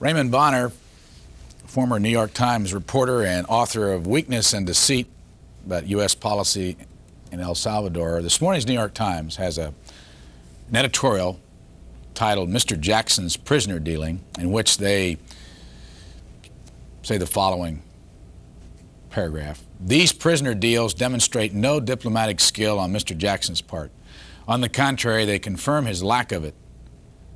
Raymond Bonner, former New York Times reporter and author of Weakness and Deceit about U.S. policy in El Salvador. This morning's New York Times has an editorial titled Mr. Jackson's Prisoner Dealing, in which they say the following paragraph. These prisoner deals demonstrate no diplomatic skill on Mr. Jackson's part. On the contrary, they confirm his lack of it.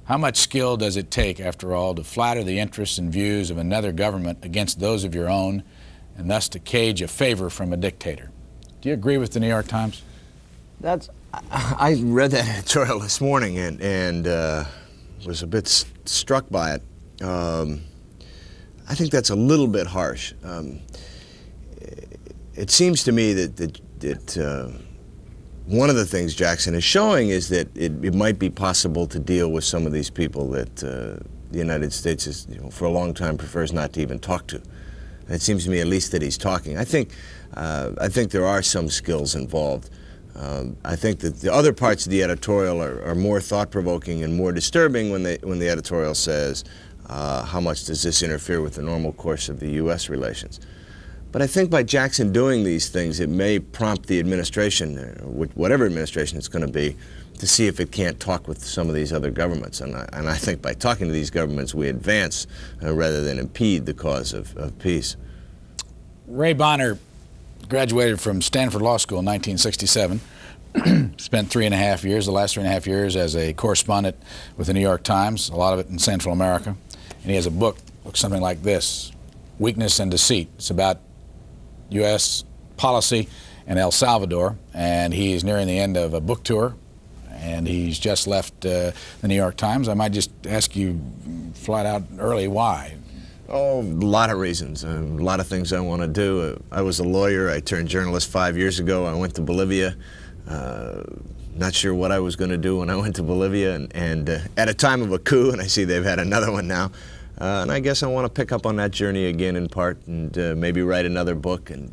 How much skill does it take, after all, to flatter the interests and views of another government against those of your own, and thus to cage a favor from a dictator? Do you agree with the New York Times? I read that editorial this morning and was a bit struck by it. I think that's a little bit harsh. It seems to me that one of the things Jackson is showing is that it might be possible to deal with some of these people that the United States is, for a long time prefers not to even talk to. And it seems to me at least that he's talking. I think there are some skills involved. I think that the other parts of the editorial are more thought-provoking and more disturbing when the editorial says, how much does this interfere with the normal course of the U.S. relations? But I think by Jackson doing these things, it may prompt the administration, whatever administration it's going to be, to see if it can't talk with some of these other governments. And I think by talking to these governments, we advance rather than impede the cause of peace. Ray Bonner graduated from Stanford Law School in 1967, spent 3.5 years, the last 3.5 years, as a correspondent with the New York Times, a lot of it in Central America. And he has a book, looks something like this, Weakness and Deceit. It's about U.S. policy in El Salvador, and he's nearing the end of a book tour, and he's just left the New York Times. I might just ask you flat out early, why? Oh, a lot of reasons, a lot of things I want to do. I was a lawyer. I turned journalist 5 years ago. I went to Bolivia. Not sure what I was going to do when I went to Bolivia, and at a time of a coup, and I see they've had another one now. And I guess I want to pick up on that journey again in part, and maybe write another book, and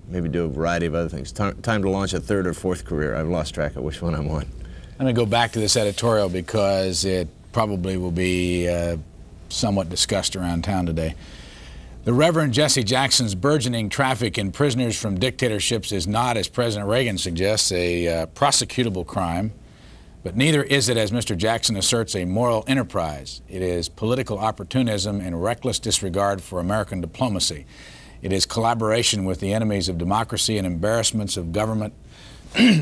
maybe do a variety of other things. Time to launch a third or fourth career. I've lost track of which one I'm on. I'm going to go back to this editorial because it probably will be somewhat discussed around town today. The Reverend Jesse Jackson's burgeoning traffic in prisoners from dictatorships is not, as President Reagan suggests, a prosecutable crime. But neither is it, as Mr. Jackson asserts, a moral enterprise. It is political opportunism and reckless disregard for American diplomacy. It is collaboration with the enemies of democracy and embarrassments of government,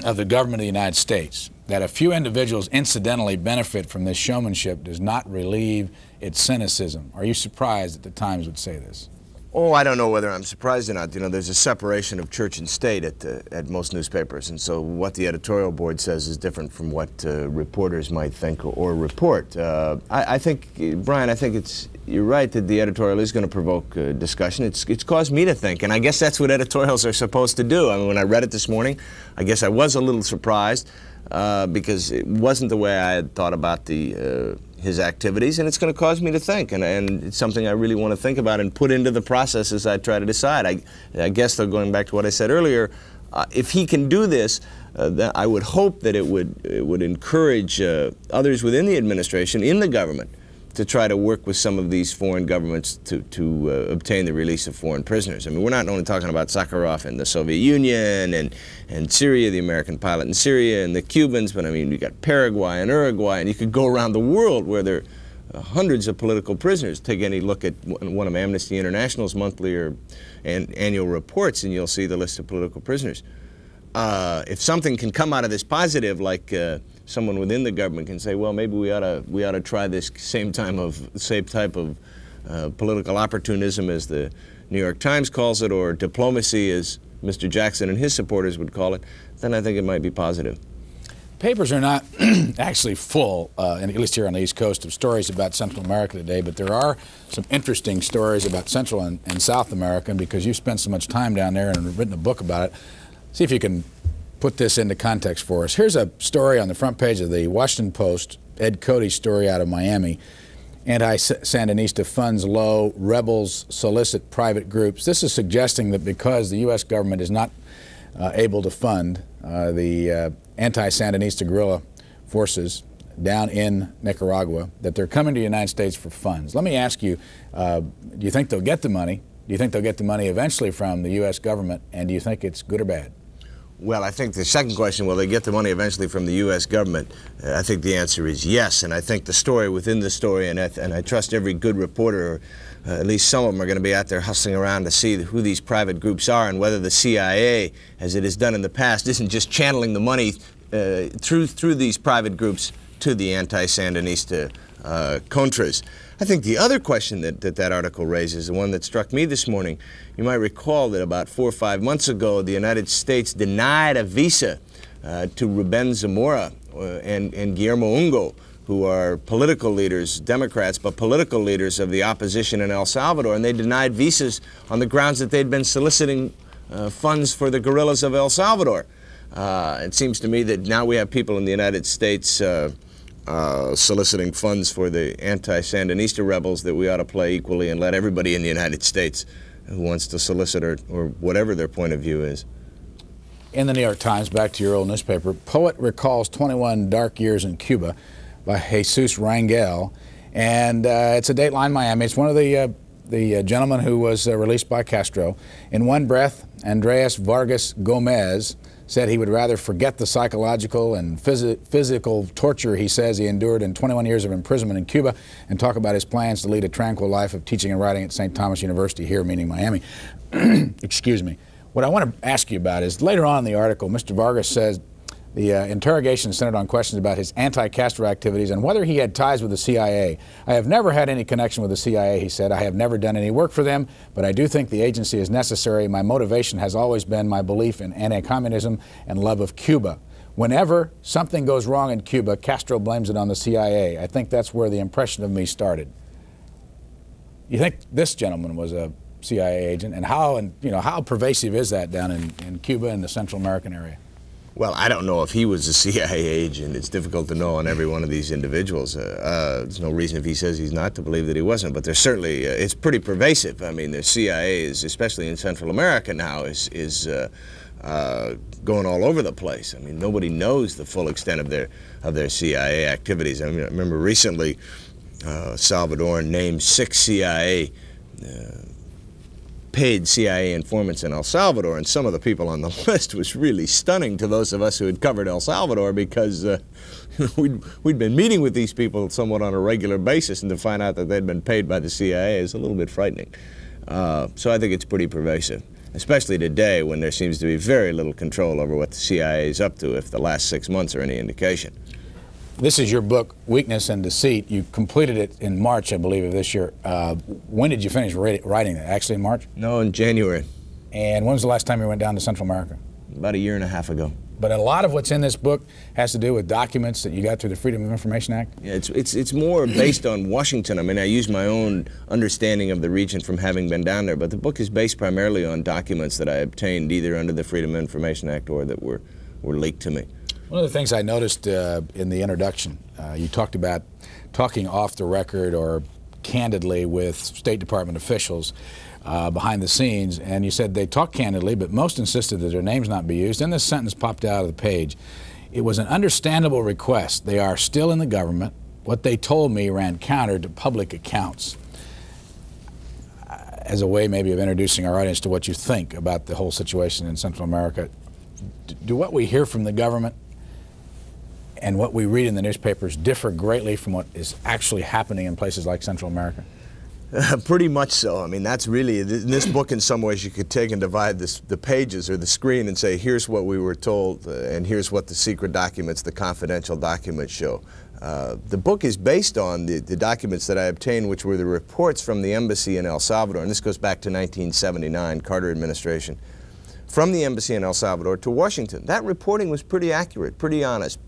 of the government of the United States. That a few individuals incidentally benefit from this showmanship does not relieve its cynicism. Are you surprised that the Times would say this? Oh, I don't know whether I'm surprised or not. There's a separation of church and state at most newspapers, and so what the editorial board says is different from what reporters might think or report. I think, Brian, you're right that the editorial is going to provoke discussion. It's caused me to think, and I guess that's what editorials are supposed to do. I mean, when I read it this morning, I guess I was a little surprised because it wasn't the way I had thought about his activities, and it's going to cause me to think, and it's something I really want to think about and put into the process as I try to decide. I guess, though, going back to what I said earlier, if he can do this, I would hope that it would encourage others within the administration, in the government, to try to work with some of these foreign governments to obtain the release of foreign prisoners. I mean, we're not only talking about Sakharov and the Soviet Union and Syria, the American pilot in Syria, and the Cubans, but I mean, you got Paraguay and Uruguay, and you could go around the world where there are hundreds of political prisoners. Take any look at one of Amnesty International's monthly or annual reports, and you'll see the list of political prisoners. If something can come out of this positive, like someone within the government can say, well, maybe we ought to try this same type of political opportunism, as the New York Times calls it, or diplomacy, as Mr. Jackson and his supporters would call it, then I think it might be positive. Papers are not actually full, at least here on the East Coast, of stories about Central America today, but there are some interesting stories about Central and South America, and because you've spent so much time down there and written a book about it, see if you can put this into context for us. Here's a story on the front page of the Washington Post, Ed Cody's story out of Miami. Anti-Sandinista funds low, rebels solicit private groups. This is suggesting that because the U.S. government is not able to fund the anti-Sandinista guerrilla forces, down in Nicaragua, that they're coming to the United States for funds. Let me ask you, do you think they'll get the money? Do you think they'll get the money eventually from the U.S. government, and do you think it's good or bad? Well, I think the second question, will they get the money eventually from the U.S. government? I think the answer is yes, and I think the story within the story, and I trust every good reporter, at least some of them, are going to be out there hustling around to see who these private groups are and whether the CIA, as it has done in the past, isn't just channeling the money through these private groups to the anti-Sandinista contras. I think the other question that article raises, the one that struck me this morning, you might recall that about 4 or 5 months ago, the United States denied a visa to Rubén Zamora and Guillermo Ungo, who are political leaders, Democrats, but political leaders of the opposition in El Salvador, and they denied visas on the grounds that they'd been soliciting funds for the guerrillas of El Salvador. It seems to me that now we have people in the United States soliciting funds for the anti-Sandinista rebels that we ought to play equally and let everybody in the United States who wants to solicit or whatever their point of view is. In the New York Times, back to your old newspaper, poet recalls 21 dark years in Cuba by Jesus Rangel, and it's a Dateline Miami. It's one of the gentlemen who was released by Castro. In one breath, Andres Vargas Gomez said he would rather forget the psychological and physical torture he says he endured in 21 years of imprisonment in Cuba and talk about his plans to lead a tranquil life of teaching and writing at St. Thomas University here, meaning Miami. Excuse me. What I want to ask you about is later on in the article, Mr. Vargas says the interrogation centered on questions about his anti-Castro activities and whether he had ties with the CIA. I have never had any connection with the CIA, he said. I have never done any work for them, but I do think the agency is necessary. My motivation has always been my belief in anti-communism and love of Cuba. Whenever something goes wrong in Cuba, Castro blames it on the CIA. I think that's where the impression of me started. You think this gentleman was a CIA agent, and how pervasive is that down in Cuba and the Central American area? Well, I don't know if he was a CIA agent. It's difficult to know on every one of these individuals. There's no reason if he says he's not to believe that he wasn't, but there's certainly, it's pretty pervasive. I mean, the CIA is, especially in Central America now, is going all over the place. I mean, nobody knows the full extent of their CIA activities. I mean, I remember recently Salvador named 6 CIA paid CIA informants in El Salvador, and some of the people on the list was really stunning to those of us who had covered El Salvador, because we'd been meeting with these people somewhat on a regular basis, and to find out that they'd been paid by the CIA is a little bit frightening. So I think it's pretty pervasive, especially today when there seems to be very little control over what the CIA is up to, if the last 6 months are any indication. This is your book, Weakness and Deceit. You completed it in March, I believe, of this year. When did you finish writing it? Actually in March? No, in January. And when was the last time you went down to Central America? About 1.5 years ago. But a lot of what's in this book has to do with documents that you got through the Freedom of Information Act? Yeah, it's more based on Washington. I mean, I use my own understanding of the region from having been down there, but the book is based primarily on documents that I obtained either under the Freedom of Information Act or that were leaked to me. One of the things I noticed in the introduction, you talked about talking off the record or candidly with State Department officials behind the scenes, and you said they talked candidly, but most insisted that their names not be used. Then this sentence popped out of the page. It was an understandable request. They are still in the government. What they told me ran counter to public accounts. As a way maybe of introducing our audience to what you think about the whole situation in Central America, do what we hear from the government and what we read in the newspapers differ greatly from what is actually happening in places like Central America? Pretty much so. I mean, that's really, in this book in some ways you could take and divide the pages or the screen and say, here's what we were told and here's what the secret documents, the confidential documents show. The book is based on the documents that I obtained, which were the reports from the embassy in El Salvador, and this goes back to 1979, Carter administration, from the embassy in El Salvador to Washington. That reporting was pretty accurate, pretty honest,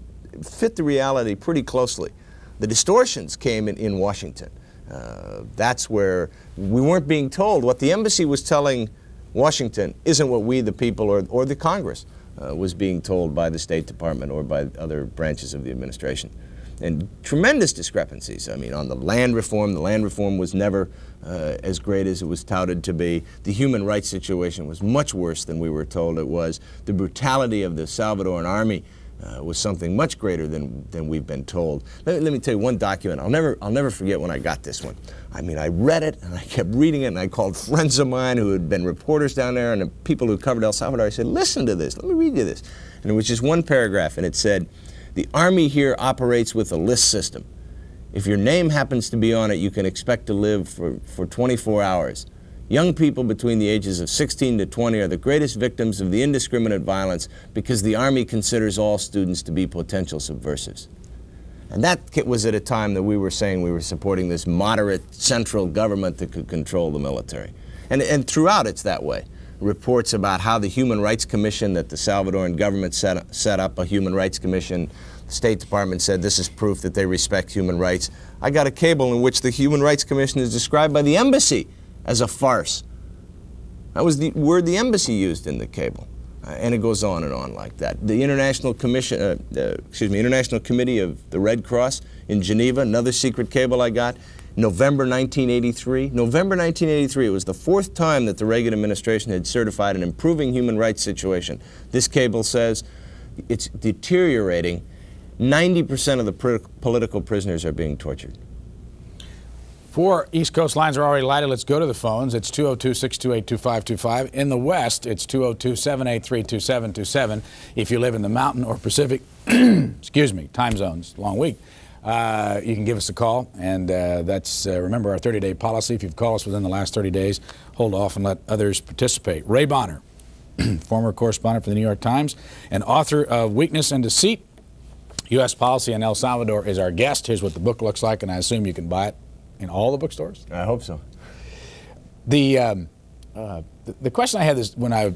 fit the reality pretty closely. The distortions came in Washington. That's where we weren't being told. What the embassy was telling Washington isn't what we, the people, or the Congress was being told by the State Department or by other branches of the administration. And tremendous discrepancies. I mean, on the land reform was never as great as it was touted to be. The human rights situation was much worse than we were told it was. The brutality of the Salvadoran army was something much greater than we've been told. Let me tell you one document. I'll never forget when I got this one. I mean, I read it and I kept reading it, and I called friends of mine who had been reporters down there and the people who covered El Salvador. I said, listen to this. Let me read you this. And it was just one paragraph, and it said, the Army here operates with a list system. If your name happens to be on it, you can expect to live for 24 hours. Young people between the ages of 16 to 20 are the greatest victims of the indiscriminate violence because the Army considers all students to be potential subversives. And that was at a time that we were saying we were supporting this moderate central government that could control the military. And throughout it's that way. Reports about how the Human Rights Commission that the Salvadoran government set up, a Human Rights Commission. The State Department said this is proof that they respect human rights. I got a cable in which the Human Rights Commission is described by the embassy as a farce. That was the word the embassy used in the cable. And it goes on and on like that. The International Committee of the Red Cross in Geneva, another secret cable I got, November 1983. November 1983, it was the fourth time that the Reagan administration had certified an improving human rights situation. This cable says it's deteriorating. 90% of the political prisoners are being tortured. 4 East Coast lines are already lighted. Let's go to the phones. It's 202-628-2525. In the West, it's 202-783-2727. If you live in the Mountain or Pacific, excuse me, time zones, long week, you can give us a call. And that's, remember, our 30-day policy. If you've called us within the last 30 days, hold off and let others participate. Ray Bonner, former correspondent for the New York Times and author of Weakness and Deceit, U.S. Policy in El Salvador, is our guest. Here's what the book looks like, and I assume you can buy it in all the bookstores? I hope so. The question I had is when I was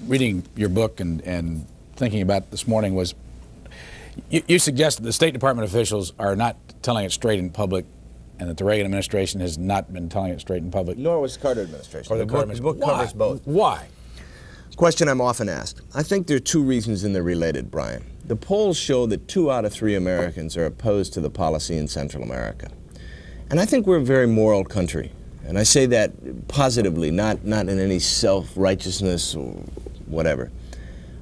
reading your book and thinking about it this morning was, you suggest that the State Department officials are not telling it straight in public, and that the Reagan administration has not been telling it straight in public. Nor was the Carter administration. Or the Carter administration. The book covers both. Why? Question I'm often asked. I think there are 2 reasons, and they're related, Brian. The polls show that 2 out of 3 Americans are opposed to the policy in Central America. And I think we're a very moral country. And I say that positively, not in any self-righteousness or whatever.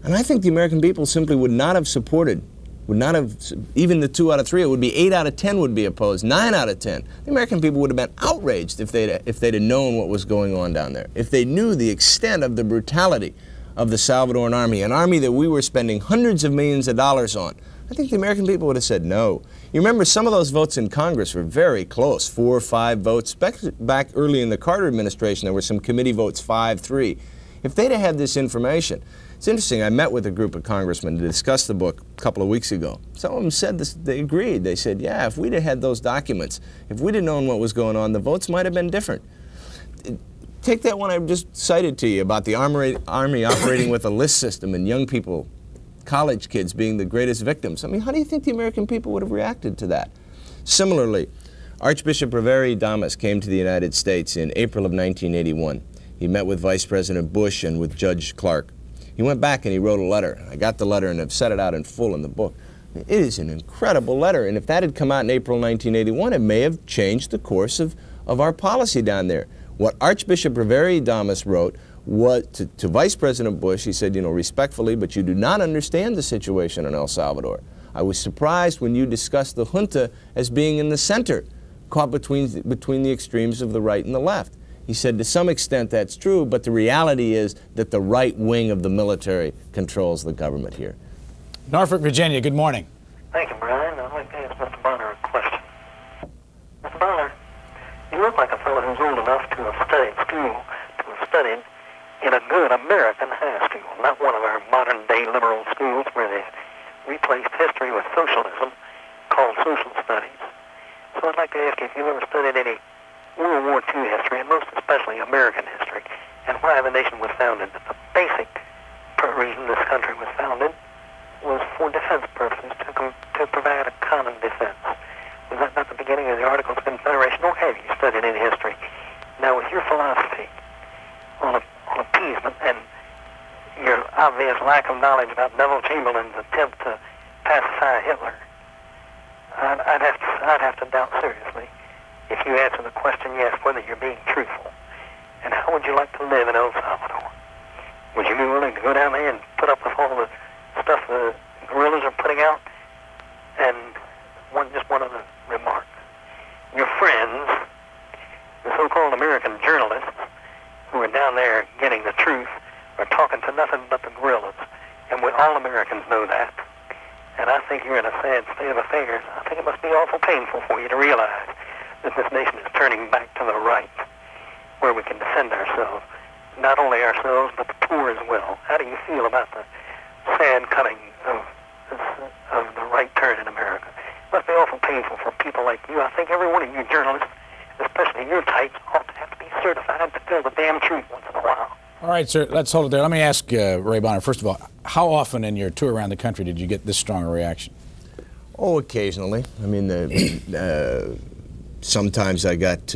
And I think the American people simply would not have supported, even the 2 out of 3, it would be 8 out of 10 would be opposed, 9 out of 10. The American people would have been outraged if they'd known what was going on down there, if they knew the extent of the brutality of the Salvadoran army, an army that we were spending hundreds of millions of dollars on. I think the American people would have said no. You remember some of those votes in Congress were very close, 4 or 5 votes. Back early in the Carter administration, there were some committee votes, 5-3. If they'd have had this information, it's interesting, I met with a group of congressmen to discuss the book a couple of weeks ago. Some of them said this, they agreed. They said, yeah, if we'd have had those documents, if we'd have known what was going on, the votes might have been different. Take that one I just cited to you about the Army operating with a list system and young people, college kids being the greatest victims. I mean, how do you think the American people would have reacted to that? Similarly, Archbishop Rivera Damas came to the United States in April of 1981. He met with Vice President Bush and with Judge Clark. He went back and he wrote a letter. I got the letter and I've set it out in full in the book. It is an incredible letter, and if that had come out in April 1981, it may have changed the course of our policy down there. What Archbishop Rivera Damas wrote was to Vice President Bush, he said, you know, respectfully, but you do not understand the situation in El Salvador. I was surprised when you discussed the junta as being in the center, caught between the extremes of the right and the left. He said, to some extent that's true, but the reality is that the right wing of the military controls the government here. Norfolk, Virginia, good morning. Thank you, Brian. I'd like to ask Mr. Bonner a question. Mr. Bonner, you look like a fellow who's old enough to have studied in a good American high school, not one of our modern-day liberal schools where they replaced history with socialism, called social studies. So I'd like to ask you if you've ever studied any World War II history, and most especially American history, and why the nation was founded. The basic reason this country was founded was for defense purposes, to provide a common defense. Was that not the beginning of the Articles of Confederation, or have you studied any history? Now, with your philosophy on appeasement and your obvious lack of knowledge about Neville Chamberlain's attempt to pacify Hitler, I'd have to doubt seriously if you answer the question yes, whether you're being truthful. And how would you like to live in El Salvador? Would you be willing to go down there and put up with all the stuff the guerrillas are putting out. And just one other remark. Your friends, the so-called American journalists who are down there getting the truth, are talking to nothing but the guerrillas. And all Americans know that. And I think you're in a sad state of affairs. I think it must be awful painful for you to realize that this nation is turning back to the right, where we can defend ourselves. Not only ourselves, but the poor as well. How do you feel about the sad cutting of the right turn in America? It must be awful painful for people like you. I think every one of you journalists, especially your types, ought to have to be certified to tell the damn truth once in a while. All right, sir, let's hold it there. Let me ask Ray Bonner, first of all, how often in your tour around the country did you get this strong a reaction? Oh, occasionally. I mean, sometimes I got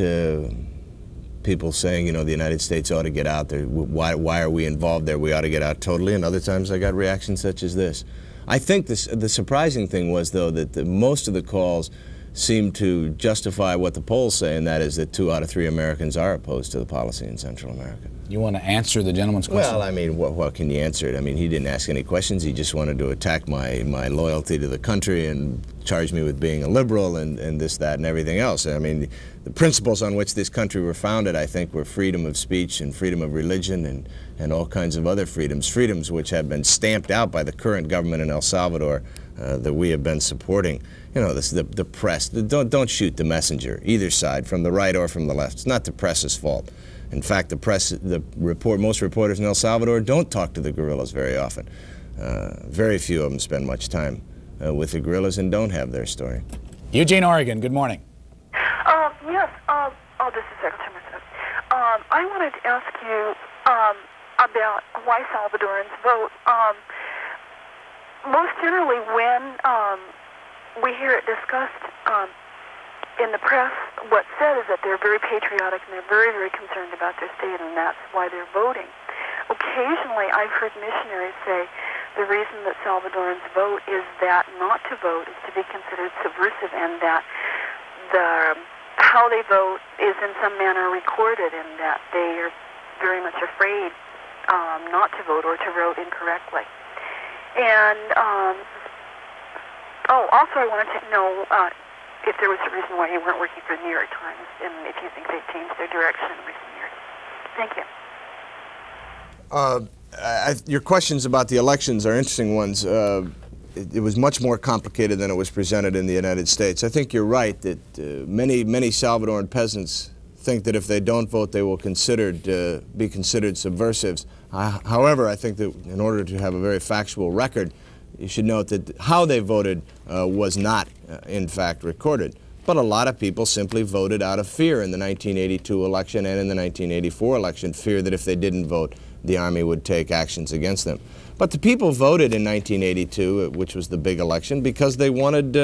people saying, you know, the United States ought to get out there. Why are we involved there? We ought to get out totally. And other times I got reactions such as this. I think the surprising thing was, though, that most of the calls seemed to justify what the polls say, and that is that 2 out of 3 Americans are opposed to the policy in Central America. You want to answer the gentleman's question? Well, I mean, what can you answer it? I mean, he didn't ask any questions. He just wanted to attack my loyalty to the country and charge me with being a liberal and this, that, and everything else. I mean, the principles on which this country were founded, I think, were freedom of speech and freedom of religion and all kinds of other freedoms, freedoms which have been stamped out by the current government in El Salvador that we have been supporting. You know, the press, don't shoot the messenger, either side, from the right or from the left. It's not the press's fault. In fact, most reporters in El Salvador don't talk to the guerrillas very often. Very few of them spend much time with the guerrillas and don't have their story. Eugene, Oregon, good morning. Yes, this is Secretary Mozote. I wanted to ask you about why Salvadorans vote. Most generally, when we hear it discussed in the press, what's said is that they're very patriotic and they're very, very concerned about their state, and that's why they're voting. Occasionally, I've heard missionaries say the reason that Salvadorans vote is that not to vote is to be considered subversive, and that how they vote is in some manner recorded, and that they are very much afraid not to vote or to vote incorrectly. And also I wanted to know if there was a reason why you weren't working for the New York Times, and if you think they've changed their direction in recent years. Thank you. Your questions about the elections are interesting ones. It was much more complicated than it was presented in the United States. I think you're right that many Salvadoran peasants think that if they don't vote, they will be considered subversives. However, I think that in order to have a very factual record, you should note that how they voted was not, in fact, recorded. But a lot of people simply voted out of fear in the 1982 election and in the 1984 election, fear that if they didn't vote, the Army would take actions against them. But the people voted in 1982, which was the big election, because they wanted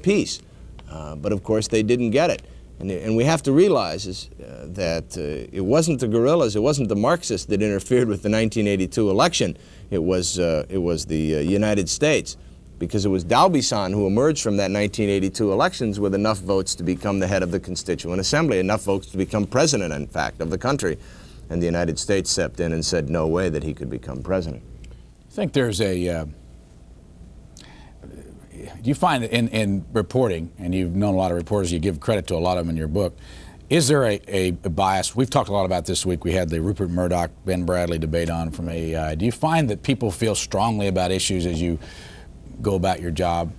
peace. But of course, they didn't get it. And we have to realize that it wasn't the guerrillas, it wasn't the Marxists that interfered with the 1982 election. It was the United States, because it was D'Aubuisson who emerged from that 1982 elections with enough votes to become the head of the Constituent Assembly, enough votes to become president, in fact, of the country. And the United States stepped in and said no way that he could become president. I think there's do you find that in reporting, and you've known a lot of reporters, you give credit to a lot of them in your book, is there a bias? We've talked a lot about this week. We had the Rupert Murdoch, Ben Bradley debate on from AEI. Do you find that people feel strongly about issues as you go about your job?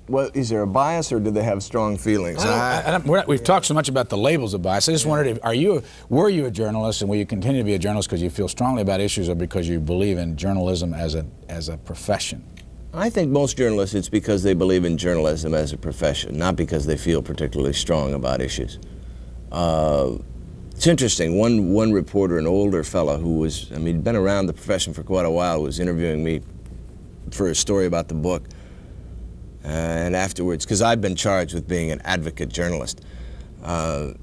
Well, is there a bias, or do they have strong feelings? We've talked so much about the labels of bias. I just wondered, were you a journalist, and will you continue to be a journalist because you feel strongly about issues, or because you believe in journalism as a profession? I think most journalists, it's because they believe in journalism as a profession, not because they feel particularly strong about issues. It's interesting. One reporter, an older fellow who was, he'd been around the profession for quite a while, was interviewing me for a story about the book. And afterwards, because I've been charged with being an advocate journalist, and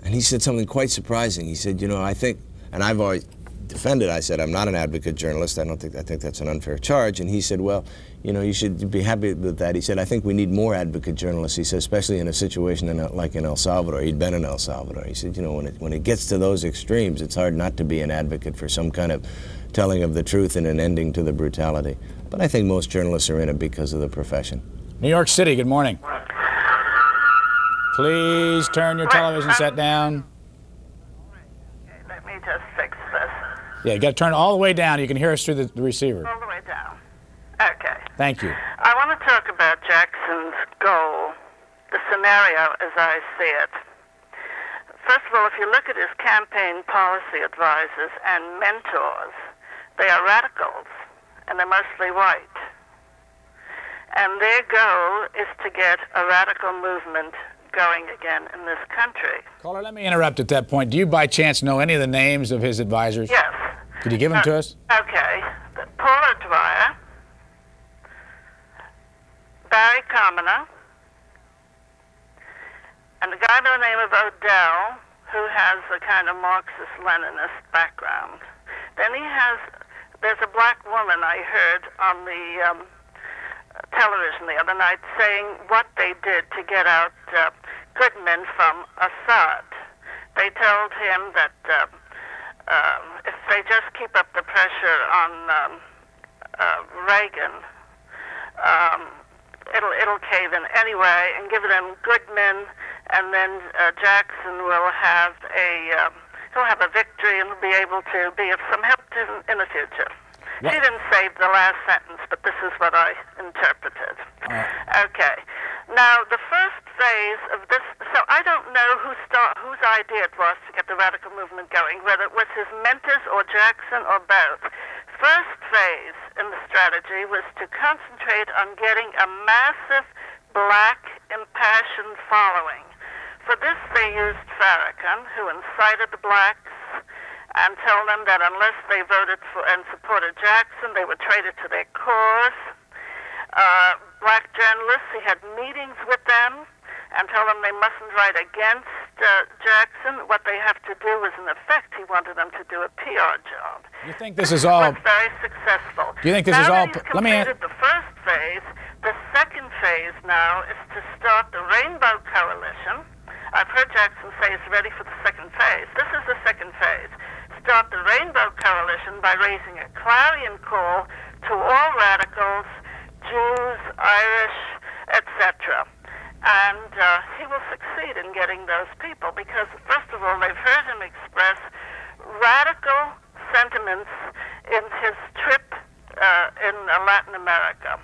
he said something quite surprising. He said, you know, I think, and I've always defended. I said, I'm not an advocate journalist. I think that's an unfair charge. And he said, well, you know, you should be happy with that. He said, I think we need more advocate journalists. He said, especially in a situation like in El Salvador. He'd been in El Salvador. He said, you know, when it gets to those extremes, it's hard not to be an advocate for some kind of telling of the truth and an ending to the brutality. But I think most journalists are in it because of the profession. New York City, good morning. Please turn your television set down. Okay, let me just fix this. Yeah, you got to turn it all the way down. You can hear us through the receiver. All the way down. Okay. Thank you. I want to talk about Jackson's goal, the scenario as I see it. First of all, if you look at his campaign policy advisors and mentors, they are radicals, and they're mostly white. And their goal is to get a radical movement going again in this country. Caller, let me interrupt at that point. Do you by chance know any of the names of his advisors? Yes. Could you give them to us? Okay. Paul O'Dwyer, Barry Commoner, and a guy by the name of Odell, who has a kind of Marxist-Leninist background. Then there's a black woman I heard on the television the other night saying what they did to get out good men from Assad. They told him that if they just keep up the pressure on Reagan, it'll cave in anyway, and give them good men, and then Jackson will have he'll have a victory and will be able to be of some help in the future. What? She didn't say the last sentence, but this is what I interpreted. Okay. Now, the first phase of this, so I don't know whose idea it was to get the radical movement going, whether it was his mentors or Jackson or both. First phase in the strategy was to concentrate on getting a massive black impassioned following. For this, they used Farrakhan, who incited the blacks, and tell them that unless they voted for and supported Jackson, they were traded to their cause. Black journalists, he had meetings with them and tell them they mustn't write against Jackson. What they have to do is, in effect, he wanted them to do a PR job. You think this is all... was very successful. Do you think this is all... Let me completed the first phase. The second phase now is to start the Rainbow Coalition. I've heard Jackson say it's ready for the second phase. This is the second phase. Start the Rainbow Coalition by raising a clarion call to all radicals, Jews, Irish, etc. And he will succeed in getting those people because, first of all, they've heard him express radical sentiments in his trip in Latin America.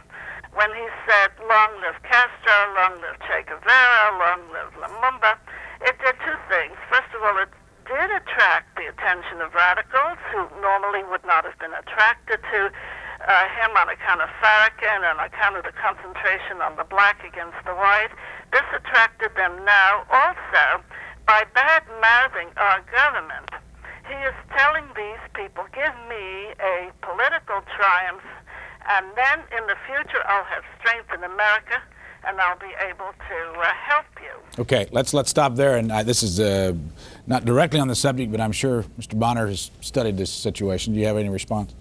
When he said, long live Castro, long live Che Guevara, long live Lumumba, it did two things. First of all, it did attract the attention of radicals who normally would not have been attracted to him on account of Farrakhan and on account of the concentration on the black against the white. This attracted them now also by bad-mouthing our government. He is telling these people, give me a political triumph, and then in the future I'll have strength in America and I'll be able to help you. Okay, let's stop there. And this is not directly on the subject, but I'm sure Mr. Bonner has studied this situation. Do you have any response?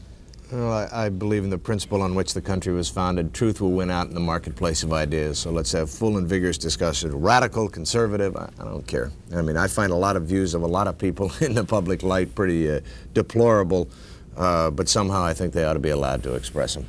Well, I believe in the principle on which the country was founded. Truth will win out in the marketplace of ideas. So let's have full and vigorous discussion. Radical, conservative, I don't care. I mean, I find a lot of views of a lot of people in the public light pretty deplorable, but somehow I think they ought to be allowed to express them.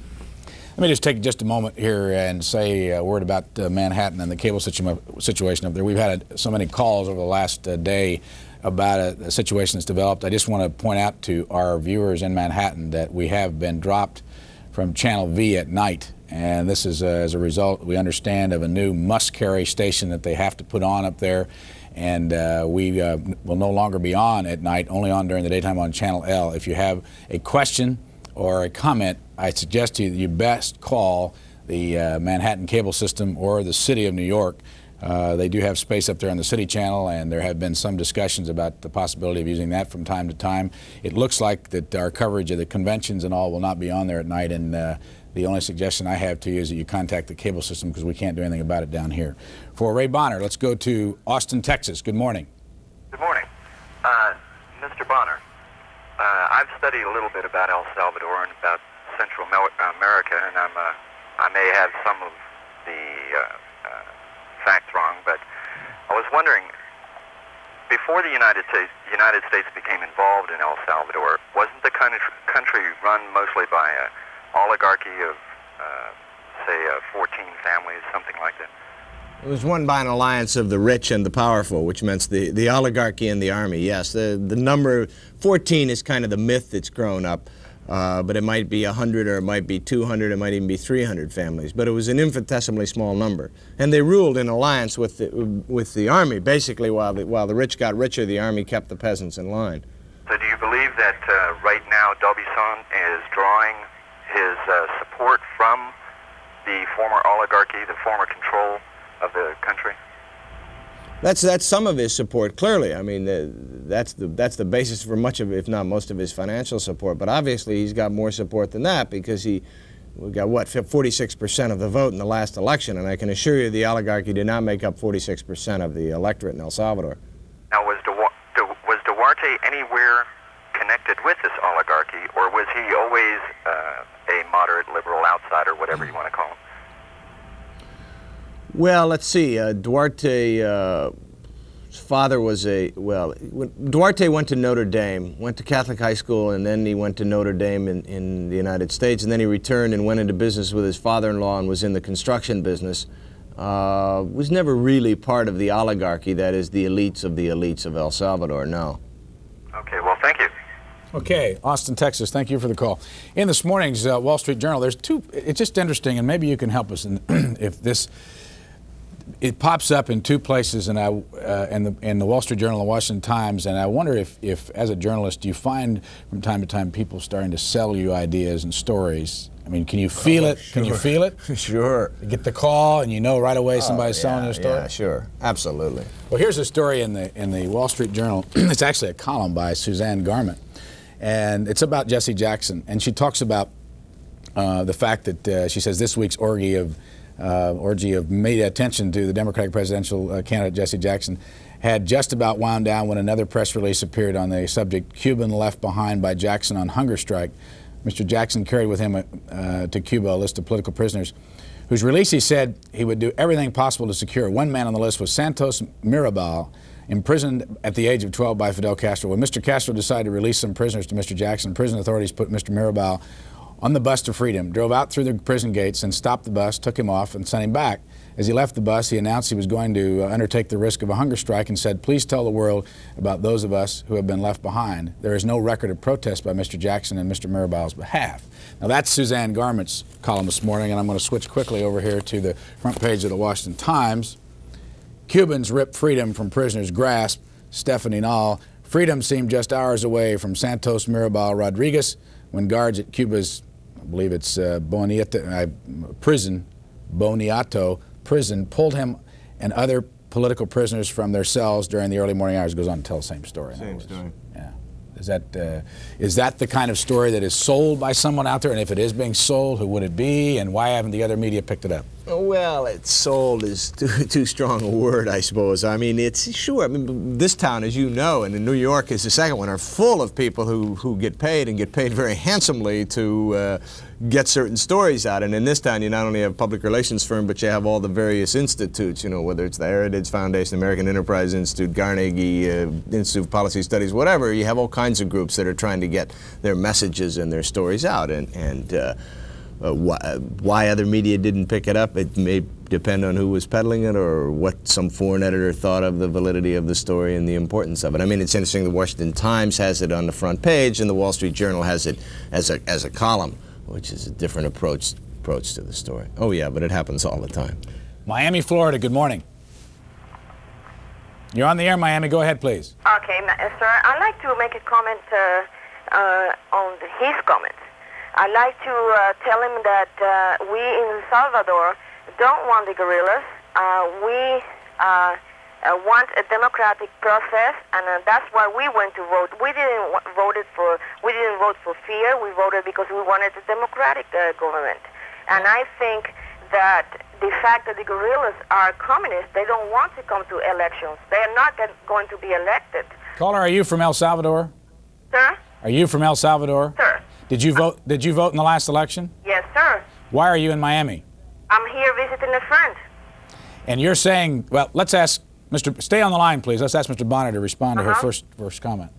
Let me just take just a moment here and say a word about Manhattan and the cable situation up there. We've had so many calls over the last day about a situation that's developed. I just want to point out to our viewers in Manhattan that we have been dropped from Channel V at night. And this is as a result, we understand, of a new must-carry station that they have to put on up there. And we will no longer be on at night, only on during the daytime on Channel L. If you have a question or a comment, I suggest to you that you best call the Manhattan cable system or the City of New York. They do have space up there on the City Channel, and there have been some discussions about the possibility of using that from time to time. It looks like that our coverage of the conventions and all will not be on there at night, and the only suggestion I have to you is that you contact the cable system because we can't do anything about it down here. For Ray Bonner, let's go to Austin, Texas. Good morning. Good morning. Mr. Bonner, I've I've studied a little bit about El Salvador and about Central America, and I may have some of the facts wrong, but I was wondering, before the United States became involved in El Salvador, wasn't the country run mostly by an oligarchy of, say, 14 families, something like that? It was won by an alliance of the rich and the powerful, which meant the oligarchy and the army, yes. The number 14 is kind of the myth that's grown up, but it might be 100 or it might be 200, it might even be 300 families. But it was an infinitesimally small number. And they ruled in alliance with the army. Basically, while the rich got richer, the army kept the peasants in line. So do you believe that right now D'Aubusson is drawing his support from the former oligarchy, the former control of the country? That's some of his support, clearly. I mean, that's the basis for much of, if not most of his financial support. But obviously he's got more support than that, because we got, what, 46% of the vote in the last election, and I can assure you the oligarchy did not make up 46% of the electorate in El Salvador. Now, was Duarte anywhere connected with this oligarchy, or was he always a moderate liberal outsider, whatever you want to call him? Well, let's see. Duarte's father was Duarte went to Notre Dame, went to Catholic high school, and then he went to Notre Dame in the United States, and then he returned and went into business with his father-in-law and was in the construction business. Was never really part of the oligarchy, that is, the elites of El Salvador, no. Okay, well, thank you. Okay, Austin, Texas, thank you for the call. In this morning's Wall Street Journal, there's it's just interesting, and maybe you can help us if this. It pops up in two places, and in the Wall Street Journal and the Washington Times, and I wonder if, as a journalist, you find from time to time people starting to sell you ideas and stories. I mean, can you feel it? Sure. Can you feel it? Sure. You get the call, and you know right away somebody's selling you a story? Yeah, sure. Absolutely. Well, here's a story in the Wall Street Journal. It's actually a column by Suzanne Garment, and it's about Jesse Jackson, and she talks about the fact that she says this week's orgy of media attention to the Democratic presidential candidate Jesse Jackson had just about wound down when another press release appeared on the subject, Cuban left behind by Jackson on hunger strike. Mr. Jackson carried with him to Cuba a list of political prisoners whose release he said he would do everything possible to secure. One man on the list was Santos Mirabal, imprisoned at the age of 12 by Fidel Castro. When Mr. Castro decided to release some prisoners to Mr. Jackson, prison authorities put Mr. Mirabal on the bus to freedom, drove out through the prison gates and stopped the bus, took him off, and sent him back. As he left the bus, he announced he was going to undertake the risk of a hunger strike and said, "Please tell the world about those of us who have been left behind. There is no record of protest by Mr. Jackson and Mr. Mirabal's behalf." Now, that's Suzanne Garment's column this morning, and I'm going to switch quickly over here to the front page of the Washington Times. Cubans rip freedom from prisoners' grasp. Stephanie Nall. Freedom seemed just hours away from Santos Mirabal Rodriguez when guards at Cuba's, I believe it's Boniato prison, pulled him and other political prisoners from their cells during the early morning hours. It goes on to tell the same story. Same story. Yeah. Is that the kind of story that is sold by someone out there? And if it is being sold, who would it be? And why haven't the other media picked it up? Well, it's sold is too strong a word, I suppose. I mean, it's sure. I mean, this town, as you know, and in New York is the second one, are full of people who get paid and get paid very handsomely to get certain stories out. And in this town, you not only have a public relations firm, but you have all the various institutes, you know, whether it's the Heritage Foundation, American Enterprise Institute, Carnegie Institute of Policy Studies, whatever. You have all kinds of groups that are trying to get their messages and their stories out. Why other media didn't pick it up, it may depend on who was peddling it or what some foreign editor thought of the validity of the story and the importance of it. I mean, it's interesting, the Washington Times has it on the front page and the Wall Street Journal has it as a column, which is a different approach to the story. Oh yeah, but it happens all the time. Miami, Florida, good morning. You're on the air, Miami. Go ahead, please. Okay, sir. I'd like to make a comment on his comments. I'd like to tell him that we in El Salvador don't want the guerrillas. We want a democratic process, and that's why we went to vote. We didn't vote for fear. We voted because we wanted a democratic government. And I think that the fact that the guerrillas are communists, they don't want to come to elections. They are not going to be elected. Caller, are you from El Salvador? Sir? Are you from El Salvador? Sir. Did you vote in the last election? Yes, sir. Why are you in Miami? I'm here visiting a friend. And you're saying, well, let's ask Mr. Stay on the line, please. Let's ask Mr. Bonner to respond to her first comment.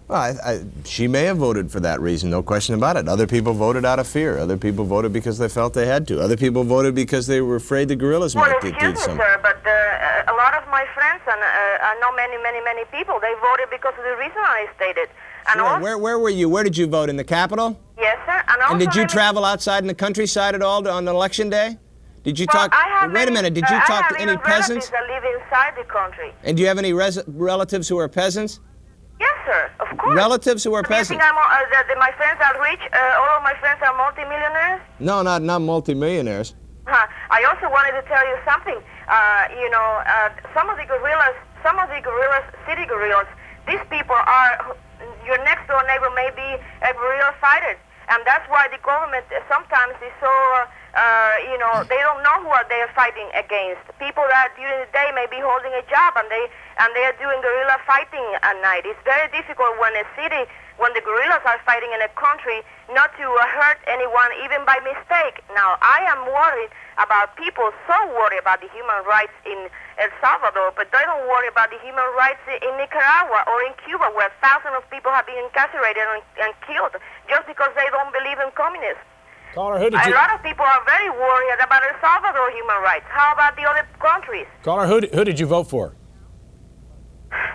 Well, she may have voted for that reason, no question about it. Other people voted out of fear. Other people voted because they felt they had to. Other people voted because they were afraid the guerrillas might do something. Excuse me, sir, but a lot of my friends, and I know many people, they voted because of the reason I stated. And sure. Where were you? Where did you vote? In the Capitol? Yes, sir. And did you travel outside in the countryside at all on election day? Did you talk? Wait a minute. Did you talk to any peasants? I live inside the country. And do you have any relatives who are peasants? Yes, sir. Of course. Relatives who are peasants. You think my friends are rich? All of my friends are multimillionaires? No, not multimillionaires. I also wanted to tell you something. Some of the guerrillas, city guerrillas, these people are, your next door neighbor may be a guerrilla fighter. And that's why the government sometimes is so, they don't know who they are fighting against. People that during the day may be holding a job and they are doing guerrilla fighting at night. It's very difficult when the guerrillas are fighting in a country not to hurt anyone even by mistake. Now, I am worried about people so worried about the human rights in El Salvador, but they don't worry about the human rights in Nicaragua or in Cuba, where thousands of people have been incarcerated and killed just because they don't believe in communism. Caller, who did you... A lot of people are very worried about El Salvador human rights. How about the other countries? Caller, who did you vote for?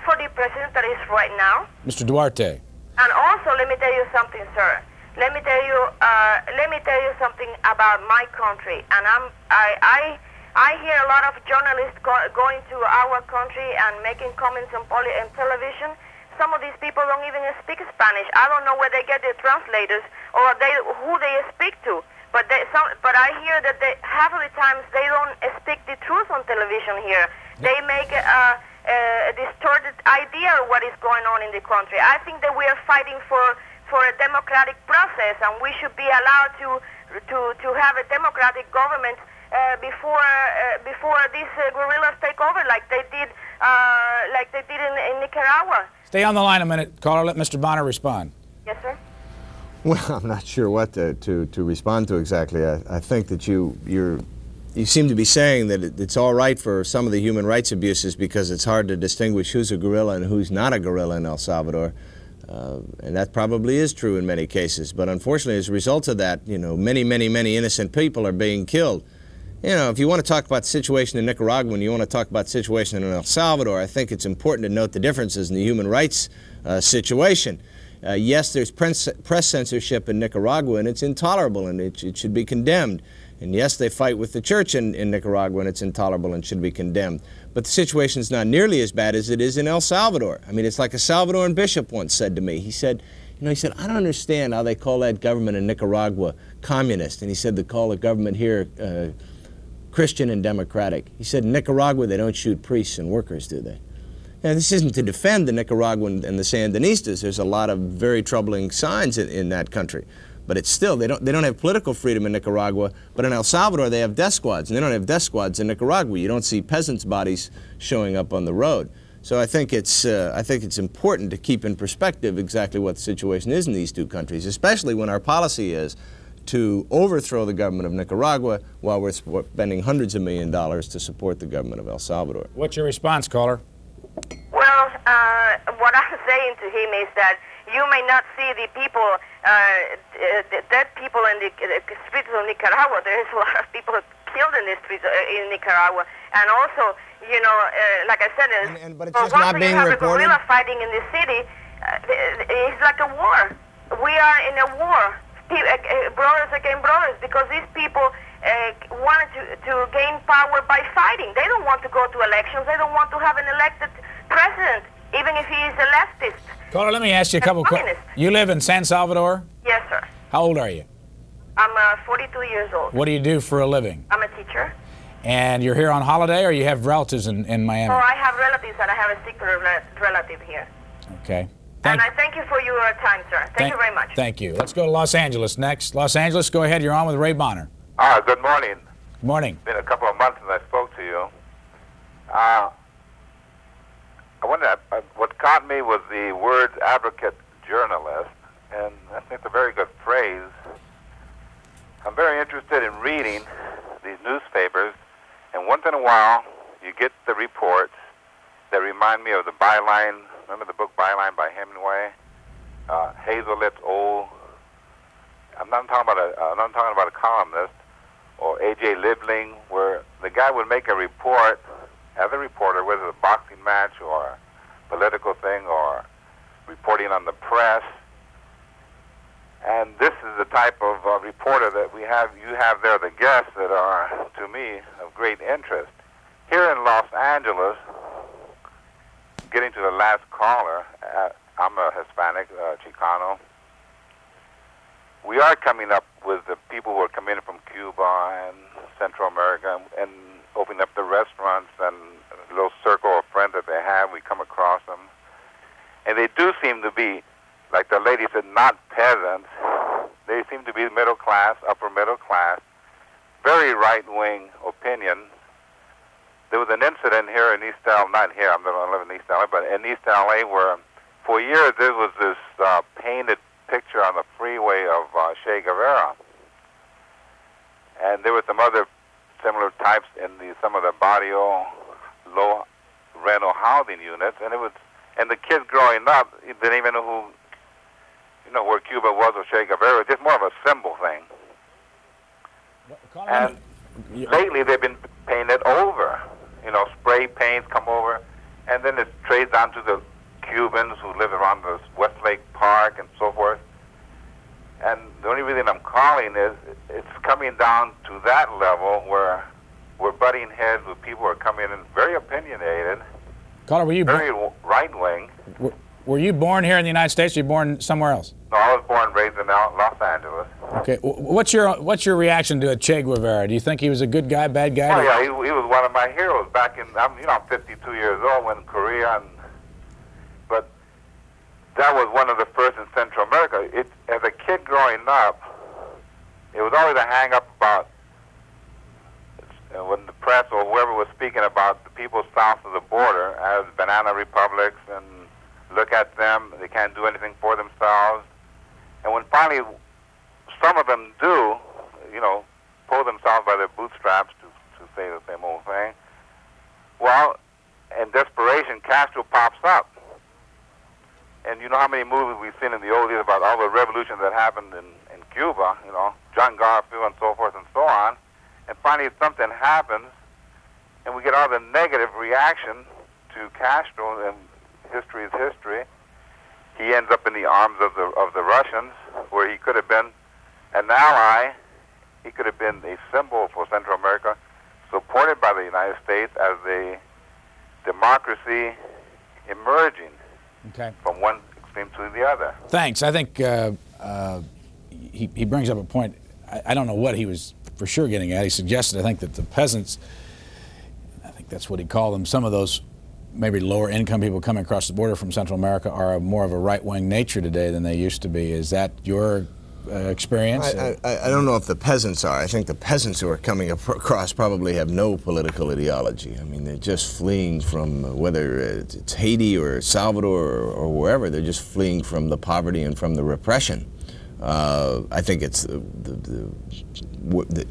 For the president that is right now. Mr. Duarte. And also, let me tell you something, sir. Let me tell you something about my country. And I hear a lot of journalists going to our country and making comments on television. Some of these people don't even speak Spanish. I don't know where they get their translators or who they speak to. But I hear that half of the times they don't speak the truth on television here. They make a distorted idea of what is going on in the country. I think that we are fighting for a democratic process, and we should be allowed to have a democratic government before these guerrillas take over, like they did in Nicaragua. Stay on the line a minute, caller. Let Mr. Bonner respond. Yes, sir. Well, I'm not sure what to respond to exactly. I think that you seem to be saying that it's all right for some of the human rights abuses because it's hard to distinguish who's a guerrilla and who's not a guerrilla in El Salvador. And that probably is true in many cases. But unfortunately, as a result of that, many innocent people are being killed. If you want to talk about the situation in Nicaragua and you want to talk about the situation in El Salvador, I think it's important to note the differences in the human rights situation. Yes, there's press censorship in Nicaragua, and it's intolerable, and it should be condemned. And yes, they fight with the church in Nicaragua, and it's intolerable and should be condemned. But the situation is not nearly as bad as it is in El Salvador. I mean, it's like a Salvadoran bishop once said to me. He said, I don't understand how they call that government in Nicaragua communist. And he said they call the government here Christian and democratic. He said, in Nicaragua, they don't shoot priests and workers, do they? Now, this isn't to defend the Nicaraguan and the Sandinistas. There's a lot of very troubling signs in that country. But it's still, they don't have political freedom in Nicaragua, but in El Salvador they have death squads, and they don't have death squads in Nicaragua. You don't see peasants' bodies showing up on the road. So I think it's important to keep in perspective exactly what the situation is in these two countries, especially when our policy is to overthrow the government of Nicaragua while we're spending hundreds of millions of dollars to support the government of El Salvador. What's your response, caller? Well, what I'm saying to him is that you may not see the people, the dead people in the streets of Nicaragua. There is a lot of people killed in the streets in Nicaragua. And also, like I said, but it's just not being reported. Once you have a guerrilla fighting in the city, it's like a war. We are in a war, brothers against brothers, because these people wanted to gain power by fighting. They don't want to go to elections. They don't want to have an elected president, even if he is a leftist. Caller, let me ask you a couple questions. You live in San Salvador? Yes, sir. How old are you? I'm 42 years old. What do you do for a living? I'm a teacher. And you're here on holiday, or you have relatives in Miami? Oh, I have relatives, and I have a sick relative here. Okay. And I thank you for your time, sir. Thank you very much. Thank you. Let's go to Los Angeles next. Los Angeles, go ahead. You're on with Ray Bonner. Good morning. Good morning. It's been a couple of months since I spoke to you. I wonder, what caught me was the words advocate journalist. and I think it's a very good phrase. I'm very interested in reading these newspapers, and once in a while you get the reports that remind me of the Byline. Remember the book Byline by Hemingway? Hazellet's Old. I'm not talking about a columnist or A.J. Liebling, where the guy would make a report as a reporter, whether it's a boxing match or a political thing or reporting on the press. And this is the type of reporter that you have there, the guests that are, to me, of great interest. Here in Los Angeles, getting to the last caller, I'm a Hispanic, Chicano. We are coming up with the people who are coming in from Cuba and Central America and opening up the restaurants and a little circle of friends that they have. We come across them. And they do seem to be, like the lady said, not peasants. They seem to be middle class, upper middle class, very right-wing opinions. There was an incident here in East LA, not here, I don't live in East LA, but in East LA where for years there was this painted picture on the freeway of Che Guevara. And there were some other similar types in some of the barrio low rental housing units, and the kids growing up didn't even know where Cuba was or Che Guevara. Just more of a symbol thing. And lately they've been painted over. Spray paints come over, and then it trades down to the Cubans who live around the Westlake Park and so forth. And the only reason I'm calling is it's coming down to that level where we're butting heads with people who are coming in very opinionated, Caller, were you very right-wing. Were you born here in the United States, or were you born somewhere else? No, I was born and raised in Los Angeles. Okay. What's your reaction to Che Guevara? Do you think he was a good guy, bad guy? Oh, yeah, he was one of my heroes back in, I'm 52 years old when Korea, but that was one of the first in Central America. As a kid growing up, it was always a hang-up about when the press or whoever was speaking about the people south of the border as banana republics and look at them, they can't do anything for themselves. And when finally some of them do, pull themselves by their bootstraps to say the same old thing, well, in desperation, Castro pops up. And you know how many movies we've seen in the old years about all the revolutions that happened in Cuba, John Garfield and so forth and so on. And finally something happens, and we get all the negative reaction to Castro, and history is history. He ends up in the arms of the Russians, where he could have been an ally. He could have been a symbol for Central America, supported by the United States as a democracy emerging from one extreme to the other. Thanks. I think he brings up a point. I don't know what he was for sure getting at. He suggested, I think, that the peasants, I think that's what he called them, some of those maybe lower income people coming across the border from Central America are more of a right-wing nature today than they used to be. Is that your experience? I don't know if the peasants are. I think the peasants who are coming across probably have no political ideology. I mean, they're just fleeing from, whether it's Haiti or Salvador or wherever, they're just fleeing from the poverty and from the repression. I think it's the